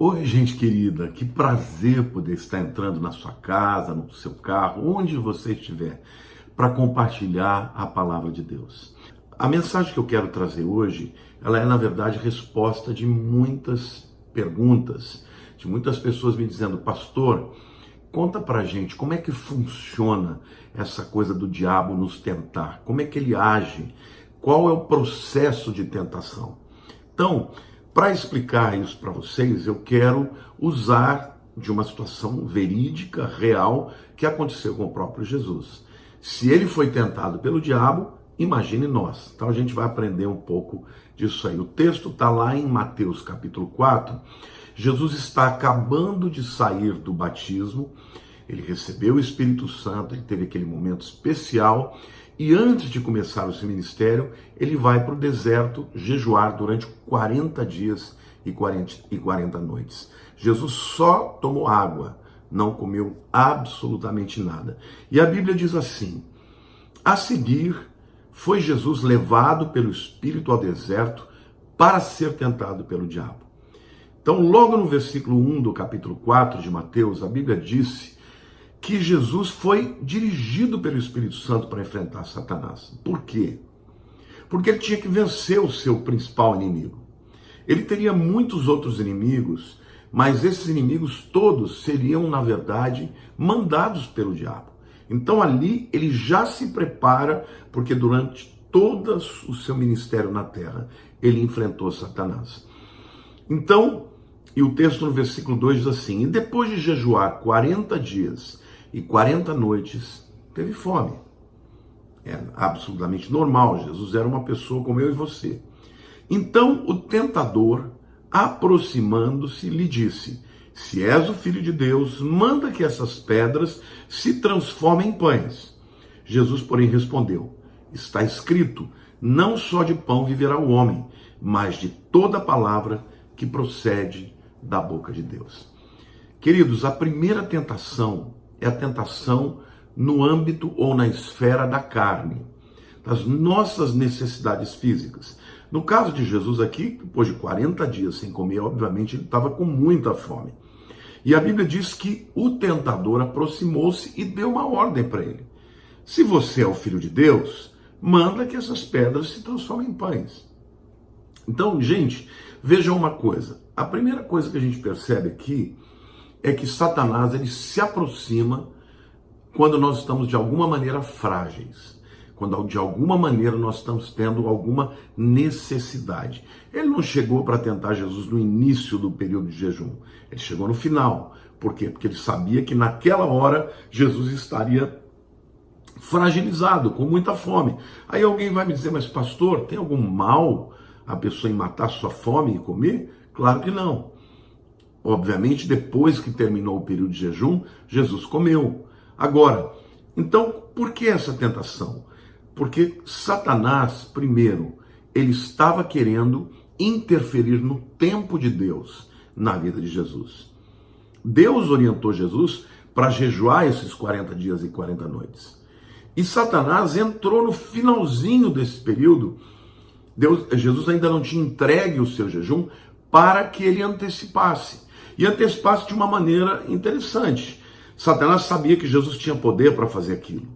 Oi, gente querida, que prazer poder estar entrando na sua casa, no seu carro, onde você estiver, para compartilhar a palavra de Deus. A mensagem que eu quero trazer hoje, ela é, na verdade, resposta de muitas perguntas, de muitas pessoas me dizendo: pastor, conta pra gente como é que funciona essa coisa do diabo nos tentar, como é que ele age, qual é o processo de tentação. Então, para explicar isso para vocês, eu quero usar de uma situação verídica, real, que aconteceu com o próprio Jesus. Se ele foi tentado pelo diabo, imagine nós. Então a gente vai aprender um pouco disso aí. O texto está lá em Mateus capítulo 4. Jesus está acabando de sair do batismo, ele recebeu o Espírito Santo, ele teve aquele momento especial, e antes de começar o seu ministério, ele vai para o deserto jejuar durante 40 dias e 40 noites. Jesus só tomou água, não comeu absolutamente nada. E a Bíblia diz assim: a seguir, foi Jesus levado pelo Espírito ao deserto para ser tentado pelo diabo. Então, logo no versículo 1 do capítulo 4 de Mateus, a Bíblia disse que Jesus foi dirigido pelo Espírito Santo para enfrentar Satanás. Por quê? Porque ele tinha que vencer o seu principal inimigo. Ele teria muitos outros inimigos, mas esses inimigos todos seriam, na verdade, mandados pelo diabo. Então ali ele já se prepara, porque durante todo o seu ministério na terra, ele enfrentou Satanás. Então, e o texto no versículo 2 diz assim: e depois de jejuar 40 dias e 40 noites, teve fome. É absolutamente normal, Jesus era uma pessoa como eu e você. Então o tentador, aproximando-se, lhe disse: se és o Filho de Deus, manda que essas pedras se transformem em pães. Jesus, porém, respondeu: está escrito, não só de pão viverá o homem, mas de toda palavra que procede da boca de Deus. Queridos, a primeira tentação é a tentação no âmbito ou na esfera da carne, das nossas necessidades físicas. No caso de Jesus aqui, depois de 40 dias sem comer, obviamente ele estava com muita fome. E a Bíblia diz que o tentador aproximou-se e deu uma ordem para ele: se você é o Filho de Deus, manda que essas pedras se transformem em pães. Então, gente, vejam uma coisa. A primeira coisa que a gente percebe aqui é que Satanás ele se aproxima quando nós estamos de alguma maneira frágeis, quando de alguma maneira nós estamos tendo alguma necessidade. Ele não chegou para tentar Jesus no início do período de jejum, ele chegou no final. Por quê? Porque ele sabia que naquela hora Jesus estaria fragilizado, com muita fome. Aí alguém vai me dizer: mas pastor, tem algum mal a pessoa em matar sua fome e comer? Claro que não. Obviamente, depois que terminou o período de jejum, Jesus comeu. Agora, então, por que essa tentação? Porque Satanás, primeiro, ele estava querendo interferir no tempo de Deus na vida de Jesus. Deus orientou Jesus para jejuar esses 40 dias e 40 noites. E Satanás entrou no finalzinho desse período. Jesus ainda não tinha entregue o seu jejum para que ele antecipasse. E antecipasse de uma maneira interessante. Satanás sabia que Jesus tinha poder para fazer aquilo.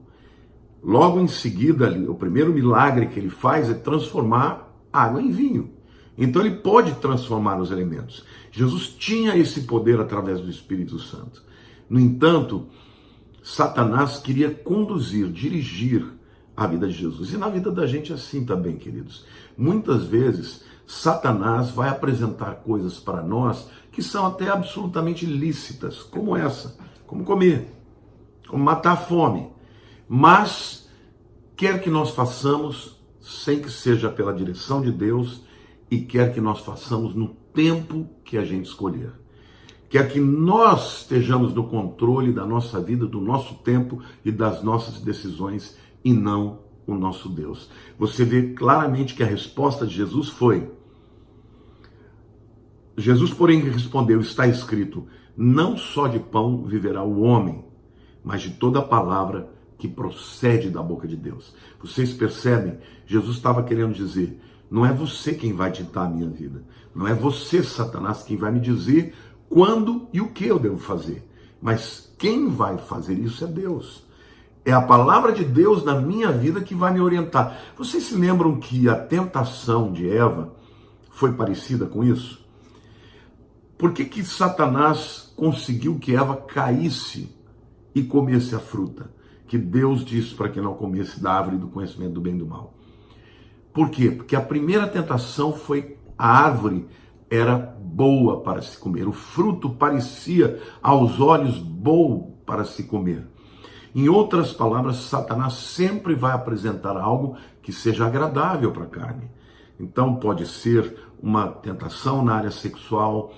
Logo em seguida, o primeiro milagre que ele faz é transformar água em vinho. Então ele pode transformar os elementos. Jesus tinha esse poder através do Espírito Santo. No entanto, Satanás queria conduzir, dirigir a vida de Jesus. E na vida da gente é assim também, queridos. Muitas vezes, Satanás vai apresentar coisas para nós que são até absolutamente lícitas, como essa, como comer, como matar a fome. Mas quer que nós façamos sem que seja pela direção de Deus e quer que nós façamos no tempo que a gente escolher. Quer que nós estejamos no controle da nossa vida, do nosso tempo e das nossas decisões e não o nosso Deus. Você vê claramente que a resposta de Jesus foi: Jesus, porém, respondeu: está escrito, não só de pão viverá o homem, mas de toda palavra que procede da boca de Deus. Vocês percebem? Jesus estava querendo dizer: não é você quem vai ditar a minha vida. Não é você, Satanás, quem vai me dizer quando e o que eu devo fazer. Mas quem vai fazer isso é Deus. É a palavra de Deus na minha vida que vai me orientar. Vocês se lembram que a tentação de Eva foi parecida com isso? Por que Satanás conseguiu que Eva caísse e comesse a fruta que Deus disse para que não comesse da árvore do conhecimento do bem e do mal? Por quê? Porque a primeira tentação foi a árvore era boa para se comer. O fruto parecia aos olhos bom para se comer. Em outras palavras, Satanás sempre vai apresentar algo que seja agradável para a carne. Então pode ser uma tentação na área sexual,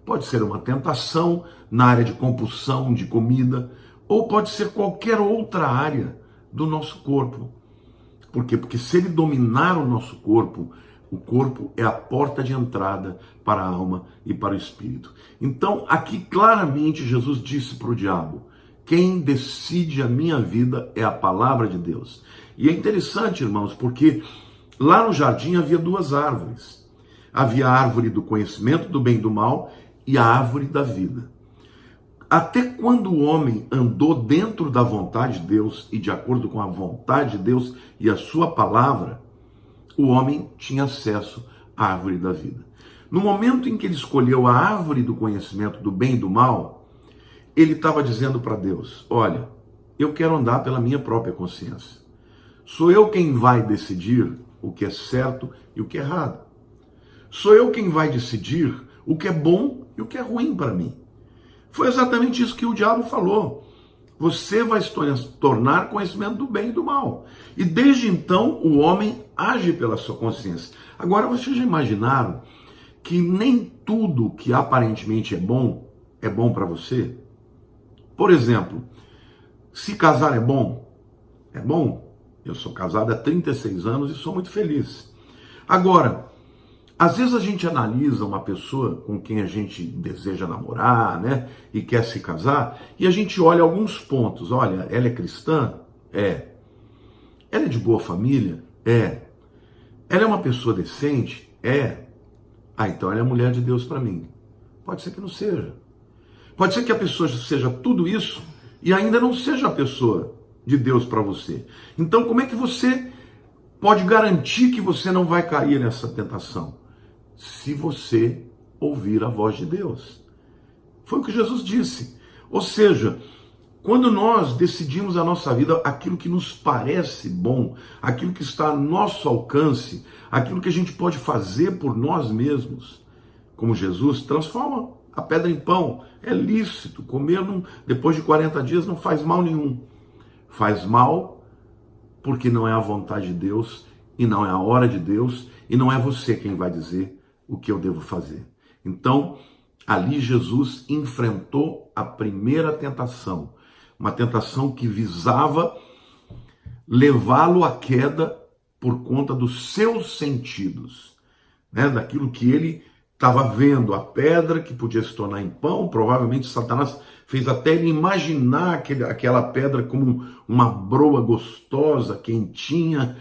pode ser uma tentação na área de compulsão de comida, ou pode ser qualquer outra área do nosso corpo. Por quê? Porque se ele dominar o nosso corpo, o corpo é a porta de entrada para a alma e para o espírito. Então, aqui claramente Jesus disse para o diabo: quem decide a minha vida é a palavra de Deus. E é interessante, irmãos, porque lá no jardim havia duas árvores. Havia a árvore do conhecimento do bem e do mal e a árvore da vida. Até quando o homem andou dentro da vontade de Deus e de acordo com a vontade de Deus e a sua palavra, o homem tinha acesso à árvore da vida. No momento em que ele escolheu a árvore do conhecimento do bem e do mal, ele estava dizendo para Deus: olha, eu quero andar pela minha própria consciência. Sou eu quem vai decidir o que é certo e o que é errado. Sou eu quem vai decidir o que é bom e o que é ruim para mim. Foi exatamente isso que o diabo falou. Você vai se tornar conhecimento do bem e do mal. E desde então o homem age pela sua consciência. Agora, vocês já imaginaram que nem tudo que aparentemente é bom para você? Por exemplo, se casar é bom? É bom. Eu sou casado há 36 anos e sou muito feliz. Agora, às vezes a gente analisa uma pessoa com quem a gente deseja namorar, né, e quer se casar, e a gente olha alguns pontos. Olha, ela é cristã? É. Ela é de boa família? É. Ela é uma pessoa decente? É. Ah, então ela é a mulher de Deus para mim. Pode ser que não seja. Pode ser que a pessoa seja tudo isso e ainda não seja a pessoa de Deus para você. Então, como é que você pode garantir que você não vai cair nessa tentação? Se você ouvir a voz de Deus. Foi o que Jesus disse. Ou seja, quando nós decidimos a nossa vida, aquilo que nos parece bom, aquilo que está a nosso alcance, aquilo que a gente pode fazer por nós mesmos, como Jesus, transforma a pedra em pão. É lícito, comer depois de 40 dias não faz mal nenhum. Faz mal porque não é a vontade de Deus, e não é a hora de Deus, e não é você quem vai dizer o que eu devo fazer. Então, ali Jesus enfrentou a primeira tentação, uma tentação que visava levá-lo à queda por conta dos seus sentidos, né? Daquilo que ele estava vendo, a pedra que podia se tornar em pão. Provavelmente Satanás fez até ele imaginar aquela pedra como uma broa gostosa, quentinha,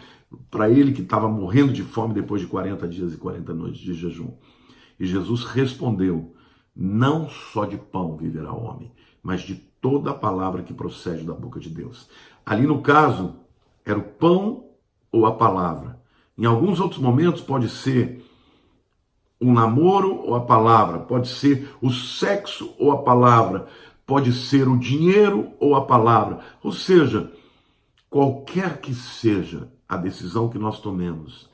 para ele que estava morrendo de fome depois de 40 dias e 40 noites de jejum. E Jesus respondeu: não só de pão viverá o homem, mas de toda a palavra que procede da boca de Deus. Ali no caso, era o pão ou a palavra. Em alguns outros momentos pode ser um namoro ou a palavra, pode ser o sexo ou a palavra, pode ser o dinheiro ou a palavra. Ou seja, qualquer que seja a decisão que nós tomemos,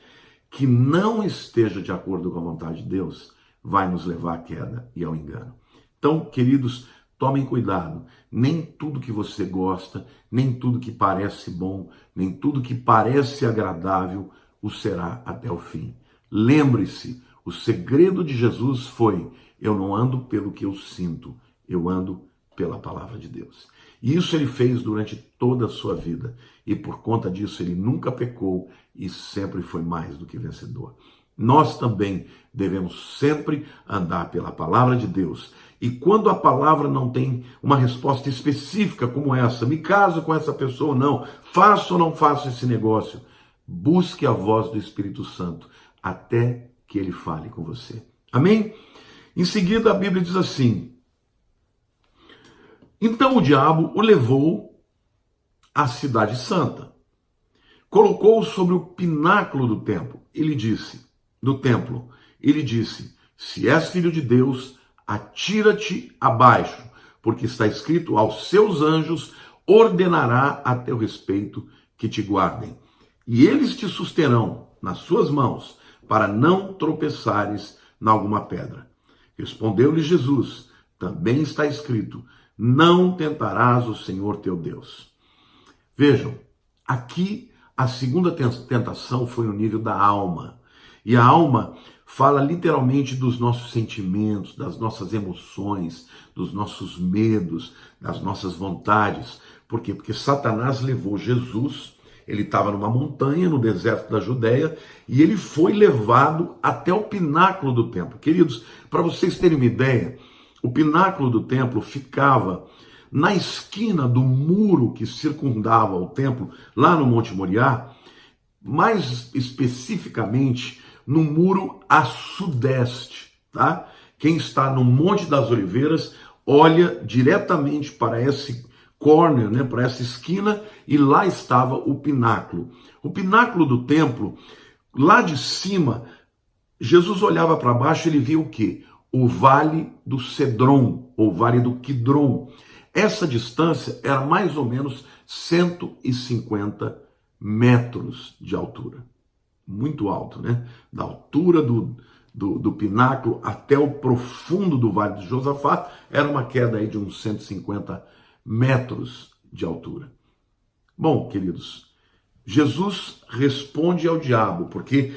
que não esteja de acordo com a vontade de Deus, vai nos levar à queda e ao engano. Então, queridos, tomem cuidado. Nem tudo que você gosta, nem tudo que parece bom, nem tudo que parece agradável o será até o fim. Lembre-se, o segredo de Jesus foi: eu não ando pelo que eu sinto, eu ando pela palavra de Deus. E isso ele fez durante toda a sua vida. E por conta disso ele nunca pecou e sempre foi mais do que vencedor. Nós também devemos sempre andar pela palavra de Deus. E quando a palavra não tem uma resposta específica como essa, me caso com essa pessoa ou não, faço ou não faço esse negócio, busque a voz do Espírito Santo até que ele fale com você. Amém? Em seguida, a Bíblia diz assim: então o diabo o levou à cidade santa, colocou-o sobre o pináculo do templo. Ele disse: se és filho de Deus, atira-te abaixo, porque está escrito: aos seus anjos ordenará a teu respeito que te guardem, e eles te susterão nas suas mãos, para não tropeçares em alguma pedra. Respondeu-lhe Jesus: também está escrito: não tentarás o Senhor teu Deus. Vejam, aqui a segunda tentação foi no nível da alma. E a alma fala literalmente dos nossos sentimentos, das nossas emoções, dos nossos medos, das nossas vontades. Por quê? Porque Satanás levou Jesus, ele estava numa montanha no deserto da Judéia, e ele foi levado até o pináculo do templo. Queridos, para vocês terem uma ideia, o pináculo do templo ficava na esquina do muro que circundava o templo, lá no Monte Moriá, mais especificamente no muro a sudeste, tá? Quem está no Monte das Oliveiras olha diretamente para esse corner, né, para essa esquina, e lá estava o pináculo. O pináculo do templo, lá de cima, Jesus olhava para baixo e ele via o quê? O Vale do Cedron, ou Vale do Quidron. Essa distância era mais ou menos 150 metros de altura. Muito alto, né? Da altura do pináculo até o profundo do Vale de Josafá, era uma queda aí de uns 150 metros de altura. Bom, queridos, Jesus responde ao diabo, porque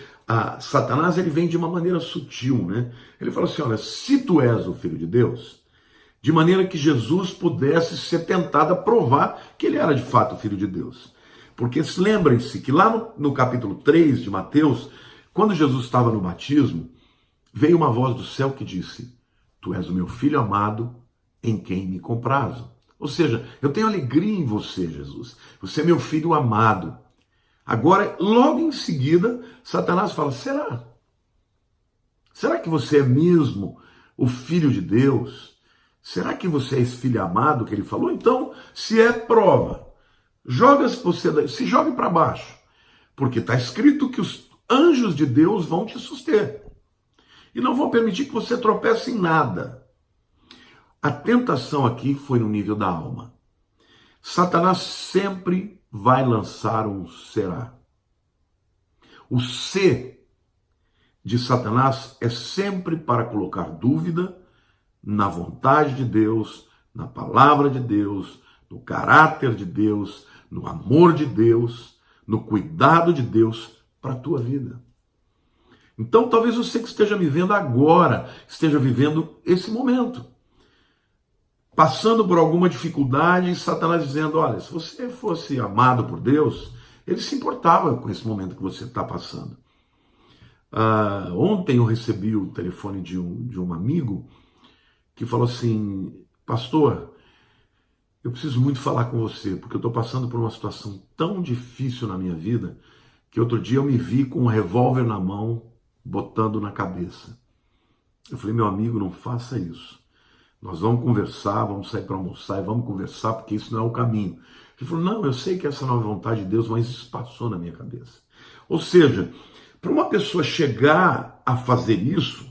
Satanás ele vem de uma maneira sutil, né? Ele fala assim: olha, se tu és o Filho de Deus, de maneira que Jesus pudesse ser tentado a provar que ele era de fato o Filho de Deus. Porque lembrem-se que lá no capítulo 3 de Mateus, quando Jesus estava no batismo, veio uma voz do céu que disse: tu és o meu Filho amado, em quem me comprazo. Ou seja, eu tenho alegria em você, Jesus. Você é meu Filho amado. Agora, logo em seguida, Satanás fala: será? Será que você é mesmo o Filho de Deus? Será que você é esse filho amado que ele falou? Então, se é, prova. Se jogue para baixo. Porque está escrito que os anjos de Deus vão te suster. E não vão permitir que você tropece em nada. A tentação aqui foi no nível da alma. Satanás sempre vai lançar um será. O se de Satanás é sempre para colocar dúvida na vontade de Deus, na palavra de Deus, no caráter de Deus, no amor de Deus, no cuidado de Deus para a tua vida. Então talvez você que esteja me vendo agora, esteja vivendo esse momento, passando por alguma dificuldade, e Satanás dizendo: olha, se você fosse amado por Deus, ele se importava com esse momento que você está passando. Ontem eu recebi o telefone de um amigo que falou assim: pastor, eu preciso muito falar com você, porque eu estou passando por uma situação tão difícil na minha vida, que outro dia eu me vi com um revólver na mão, botando na cabeça. Eu falei: meu amigo, não faça isso. Nós vamos conversar, vamos sair para almoçar e vamos conversar, porque isso não é o caminho. Ele falou: não, eu sei que essa não é a vontade de Deus, mas isso passou na minha cabeça. Ou seja, para uma pessoa chegar a fazer isso,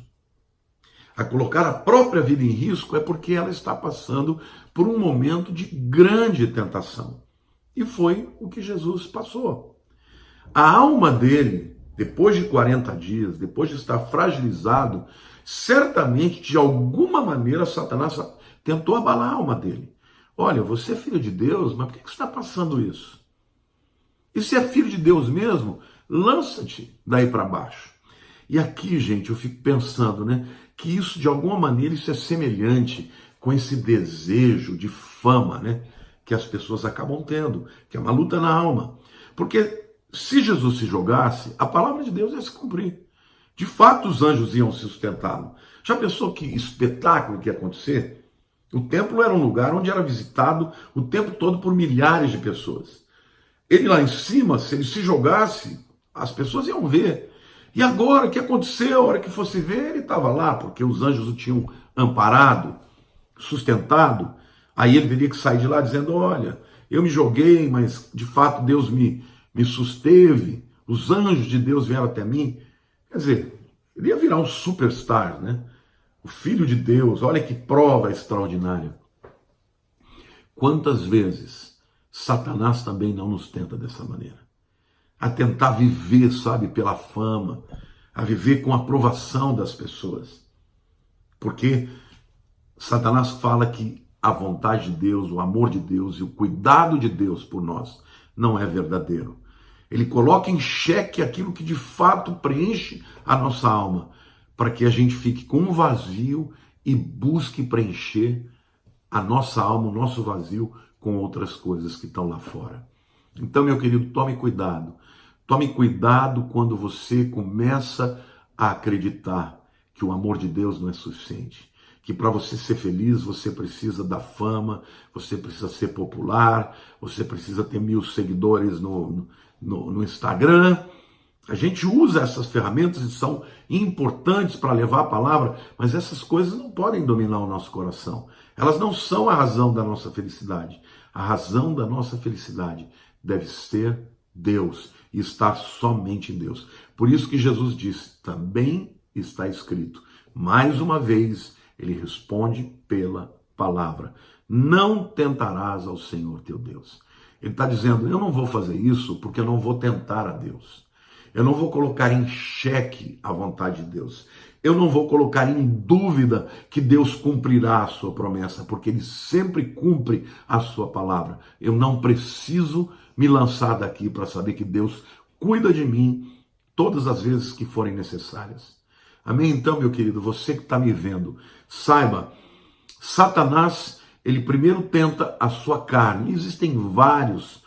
a colocar a própria vida em risco, é porque ela está passando por um momento de grande tentação. E foi o que Jesus passou. A alma dele, depois de 40 dias, depois de estar fragilizado, certamente, de alguma maneira, Satanás tentou abalar a alma dele. Olha, você é filho de Deus, mas por que você está passando isso? E se é filho de Deus mesmo, lança-te daí para baixo. E aqui, gente, eu fico pensando, né, que isso, de alguma maneira, isso é semelhante com esse desejo de fama, né, que as pessoas acabam tendo, que é uma luta na alma. Porque se Jesus se jogasse, a palavra de Deus ia se cumprir. De fato, os anjos iam se sustentá-lo. Já pensou que espetáculo que ia acontecer? O templo era um lugar onde era visitado o tempo todo por milhares de pessoas. Ele lá em cima, se ele se jogasse, as pessoas iam ver. E agora, o que aconteceu? A hora que fosse ver, ele estava lá, porque os anjos o tinham amparado, sustentado. Aí ele teria que sair de lá dizendo, olha, eu me joguei, mas de fato Deus me susteve, os anjos de Deus vieram até mim. Quer dizer, ele ia virar um superstar, né? O Filho de Deus, olha que prova extraordinária. Quantas vezes Satanás também não nos tenta dessa maneira? A tentar viver, sabe, pela fama, a viver com a aprovação das pessoas. Porque Satanás fala que a vontade de Deus, o amor de Deus e o cuidado de Deus por nós não é verdadeiro. Ele coloca em xeque aquilo que de fato preenche a nossa alma, para que a gente fique com um vazio e busque preencher a nossa alma, o nosso vazio, com outras coisas que estão lá fora. Então, meu querido, tome cuidado. Tome cuidado quando você começa a acreditar que o amor de Deus não é suficiente. Que para você ser feliz, você precisa da fama, você precisa ser popular, você precisa ter 1000 seguidores no Instagram. A gente usa essas ferramentas e são importantes para levar a palavra, mas essas coisas não podem dominar o nosso coração. Elas não são a razão da nossa felicidade. A razão da nossa felicidade deve ser Deus e estar somente em Deus. Por isso que Jesus disse, também está escrito. Mais uma vez, ele responde pela palavra. Não tentarás ao Senhor teu Deus. Ele está dizendo, eu não vou fazer isso porque eu não vou tentar a Deus. Eu não vou colocar em xeque a vontade de Deus. Eu não vou colocar em dúvida que Deus cumprirá a sua promessa, porque Ele sempre cumpre a sua palavra. Eu não preciso me lançar daqui para saber que Deus cuida de mim todas as vezes que forem necessárias. Amém? Então, meu querido, você que está me vendo, saiba, Satanás, ele primeiro tenta a sua carne. Existem vários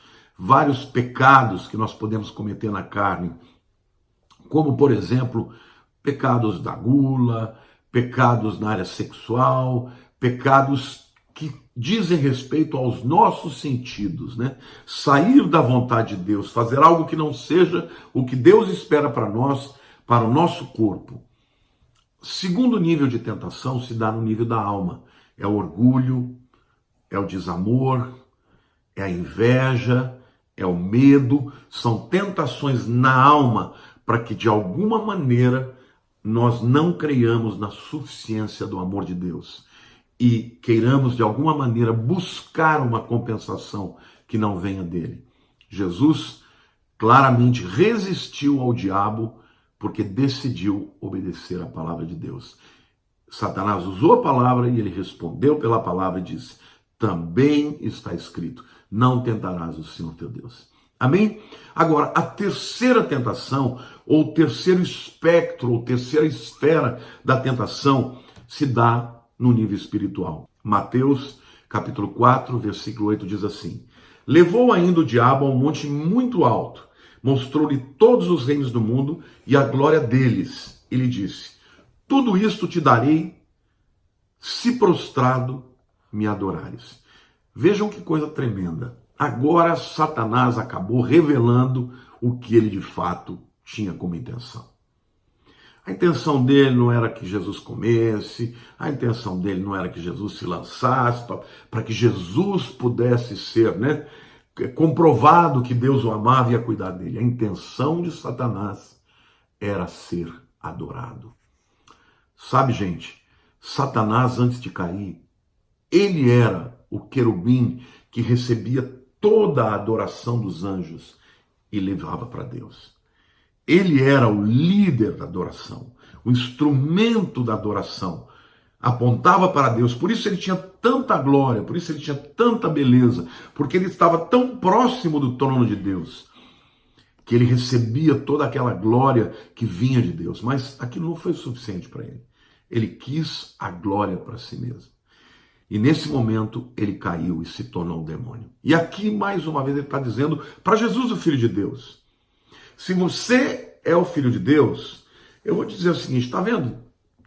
pecados que nós podemos cometer na carne, como, por exemplo, pecados da gula, pecados na área sexual, pecados que dizem respeito aos nossos sentidos, né? Sair da vontade de Deus, fazer algo que não seja o que Deus espera para nós, para o nosso corpo. Segundo nível de tentação se dá no nível da alma. É o orgulho, é o desamor, é a inveja, é o medo. São tentações na alma para que de alguma maneira nós não creiamos na suficiência do amor de Deus e queiramos de alguma maneira buscar uma compensação que não venha dele. Jesus claramente resistiu ao diabo porque decidiu obedecer a palavra de Deus. Satanás usou a palavra e ele respondeu pela palavra e disse, também está escrito, não tentarás o Senhor teu Deus. Amém? Agora, a terceira tentação, ou o terceiro espectro, ou terceira esfera da tentação, se dá no nível espiritual. Mateus, capítulo 4, versículo 8, diz assim, levou ainda o diabo a um monte muito alto, mostrou-lhe todos os reinos do mundo e a glória deles. E lhe disse, tudo isto te darei, se prostrado me adorares. Vejam que coisa tremenda. Agora Satanás acabou revelando o que ele de fato tinha como intenção. A intenção dele não era que Jesus comesse, a intenção dele não era que Jesus se lançasse, para que Jesus pudesse ser, comprovado que Deus o amava e ia cuidar dele. A intenção de Satanás era ser adorado. Sabe, gente, Satanás, antes de cair, ele era o querubim que recebia toda a adoração dos anjos e levava para Deus. Ele era o líder da adoração, o instrumento da adoração, apontava para Deus. Por isso ele tinha tanta glória, por isso ele tinha tanta beleza, porque ele estava tão próximo do trono de Deus, que ele recebia toda aquela glória que vinha de Deus. Mas aquilo não foi suficiente para ele. Ele quis a glória para si mesmo. E nesse momento ele caiu e se tornou um demônio. E aqui, mais uma vez, ele está dizendo para Jesus, o Filho de Deus, se você é o Filho de Deus, eu vou te dizer o seguinte, está vendo?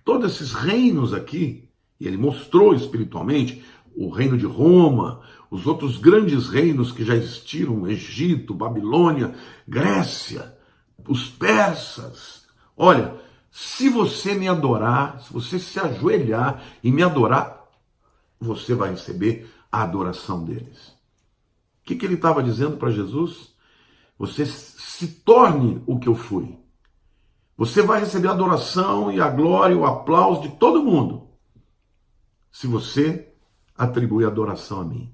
Todos esses reinos aqui, e ele mostrou espiritualmente, o reino de Roma, os outros grandes reinos que já existiram, Egito, Babilônia, Grécia, os persas, Olha, se você me adorar, se você se ajoelhar e me adorar, você vai receber a adoração deles. O que ele estava dizendo para Jesus? Você se torne o que eu fui. Você vai receber a adoração e a glória e o aplauso de todo mundo, se você atribui adoração a mim.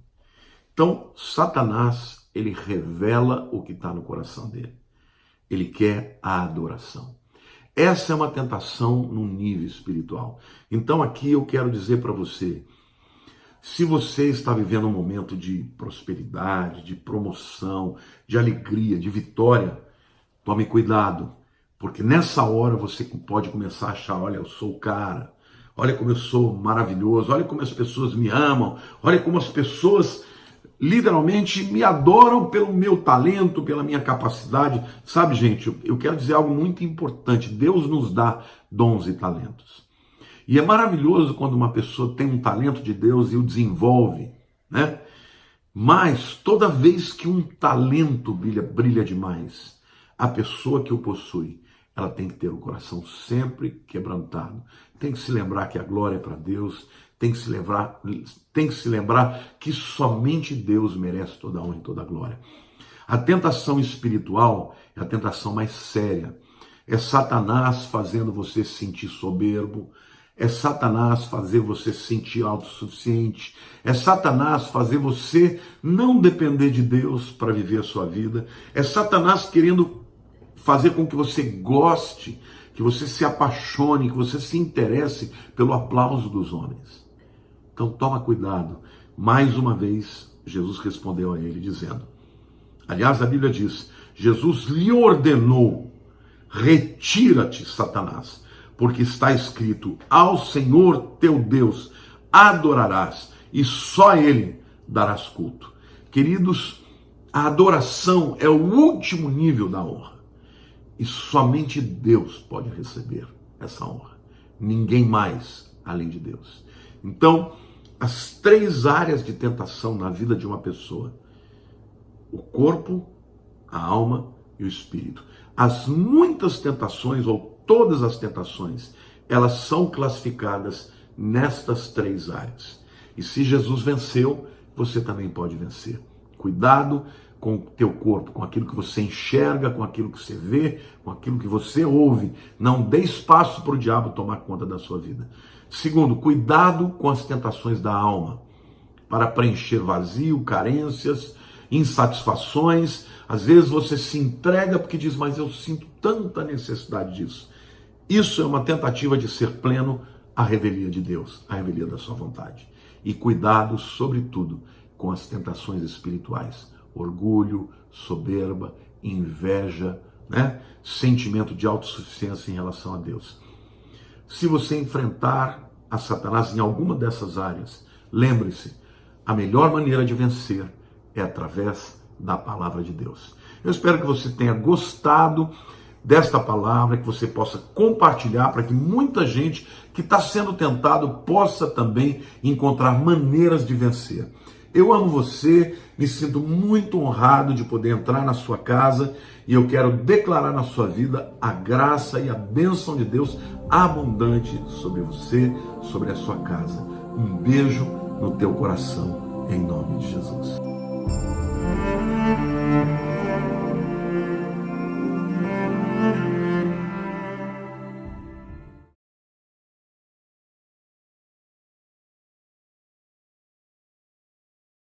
Então, Satanás, ele revela o que está no coração dele. Ele quer a adoração. Essa é uma tentação no nível espiritual. Então, aqui eu quero dizer para você, se você está vivendo um momento de prosperidade, de promoção, de alegria, de vitória, tome cuidado, porque nessa hora você pode começar a achar, olha, eu sou o cara, olha como eu sou maravilhoso, olha como as pessoas me amam, olha como as pessoas literalmente me adoram pelo meu talento, pela minha capacidade. Sabe, gente, eu quero dizer algo muito importante. Deus nos dá dons e talentos. E é maravilhoso quando uma pessoa tem um talento de Deus e o desenvolve, né? Mas toda vez que um talento brilha demais, a pessoa que o possui, ela tem que ter o coração sempre quebrantado. Tem que se lembrar que a glória é para Deus, tem que se lembrar que somente Deus merece toda a honra e toda a glória. A tentação espiritual é a tentação mais séria. É Satanás fazendo você se sentir soberbo, é Satanás fazer você se sentir autossuficiente, é Satanás fazer você não depender de Deus para viver a sua vida, é Satanás querendo fazer com que você goste, que você se apaixone, que você se interesse pelo aplauso dos homens. Então toma cuidado. Mais uma vez, Jesus respondeu a ele dizendo, aliás, a Bíblia diz, Jesus lhe ordenou, retira-te, Satanás, porque está escrito, ao Senhor teu Deus adorarás e só a Ele darás culto. Queridos, a adoração é o último nível da honra e somente Deus pode receber essa honra. Ninguém mais além de Deus. Então, as 3 áreas de tentação na vida de uma pessoa, o corpo, a alma e o espírito. As muitas tentações, ou todas as tentações, elas são classificadas nestas 3 áreas. E se Jesus venceu, você também pode vencer. Cuidado com o teu corpo, com aquilo que você enxerga, com aquilo que você vê, com aquilo que você ouve. Não dê espaço para o diabo tomar conta da sua vida. Segundo, cuidado com as tentações da alma, para preencher vazio, carências, insatisfações. Às vezes você se entrega porque diz, mas eu sinto tanta necessidade disso. Isso é uma tentativa de ser pleno à revelia de Deus, à revelia da sua vontade. E cuidado, sobretudo, com as tentações espirituais. Orgulho, soberba, inveja, né? Sentimento de autossuficiência em relação a Deus. Se você enfrentar a Satanás em alguma dessas áreas, lembre-se, a melhor maneira de vencer é através da palavra de Deus. Eu espero que você tenha gostado desta palavra, que você possa compartilhar para que muita gente que está sendo tentado possa também encontrar maneiras de vencer. Eu amo você, me sinto muito honrado de poder entrar na sua casa e eu quero declarar na sua vida a graça e a bênção de Deus abundante sobre você, sobre a sua casa. Um beijo no teu coração, em nome de Jesus.